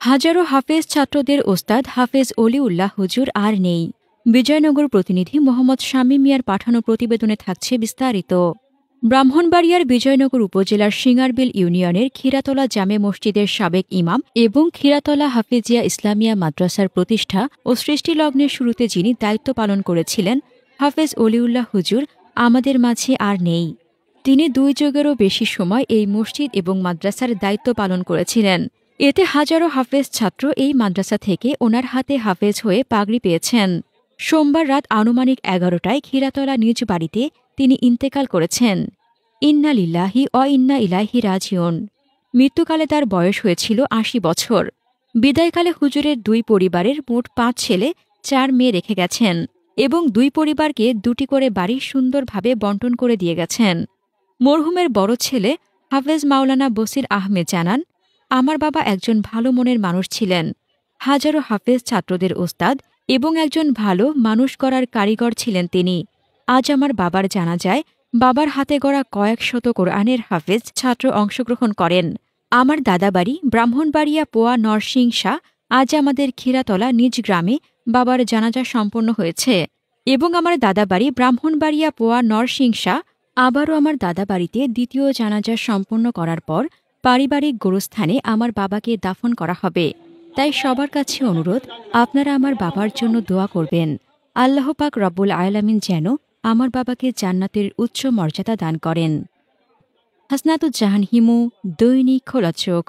হাজারো হাফেজ ছাত্রদের ওস্তাদ হাফেজ অলিউল্লাহ হুজুর আর নেই। বিজয়নগর প্রতিনিধি মোহাম্মদ শামীম মিয়ার পাঠানো প্রতিবেদনে থাকছে বিস্তারিত। ব্রাহ্মণবাড়িয়ার বিজয়নগর উপজেলার সিঙ্গারবিল ইউনিয়নের ক্ষীরাতলা জামে মসজিদের সাবেক ইমাম এবং ক্ষীরাতলা হাফেজিয়া ইসলামিয়া মাদ্রাসার প্রতিষ্ঠা ও সৃষ্টিলগ্নের শুরুতে যিনি দায়িত্ব পালন করেছিলেন হাফেজ অলিউল্লাহ হুজুর আমাদের মাঝে আর নেই। তিনি 2 যুগেরও বেশি সময় এই মসজিদ এবং মাদ্রাসার দায়িত্ব পালন করেছিলেন। এতে হাজারো হাফেজ ছাত্র এই মাদ্রাসা থেকে ওনার হাতে হাফেজ হয়ে পাগড়ি পেয়েছেন। সোমবার রাত আনুমানিক 11টায় ক্ষীরাতলা নিজ বাড়িতে তিনি ইন্তেকাল করেছেন। ইন্না লিল্লাহি অ ইন্না ইলাইহি রাজিউন। মৃত্যুকালে তার বয়স হয়েছিল 80 বছর। বিদায়কালে হুজুরের 2 পরিবারের মোট 5 ছেলে 4 মেয়ে রেখে গেছেন এবং 2 পরিবারকে 2টি করে বাড়ি সুন্দরভাবে বন্টন করে দিয়ে গেছেন। মরহুমের বড় ছেলে হাফেজ মাওলানা বসির আহমেদ জানান, আমার বাবা একজন ভালো মনের মানুষ ছিলেন, হাজারো হাফেজ ছাত্রদের ওস্তাদ এবং একজন ভালো মানুষ গড়ার কারিগর ছিলেন তিনি। আজ আমার বাবার জানাজায় বাবার হাতে গড়া কয়েক শত কোরআনের হাফেজ ছাত্র অংশগ্রহণ করেন। আমার দাদাবাড়ি ব্রাহ্মণবাড়িয়া পোয়া নরসিংসা আজ আমাদের ক্ষীরাতলা নিজ গ্রামে বাবার জানাজা সম্পন্ন হয়েছে এবং আমার দাদাবাড়ি ব্রাহ্মণবাড়িয়া পোয়া নরসিংসা আবারও আমার দাদাবাড়িতে দ্বিতীয় জানাজা সম্পন্ন করার পর পারিবারিক গোরস্থানে আমার বাবাকে দাফন করা হবে। তাই সবার কাছে অনুরোধ, আপনারা আমার বাবার জন্য দোয়া করবেন। আল্লাহ পাক রব্বুল আলামিন যেন আমার বাবাকে জান্নাতের উচ্চ মর্যাদা দান করেন। হাসনাতুজ্জাহান হিমু, দৈনিক খোলা চোখ।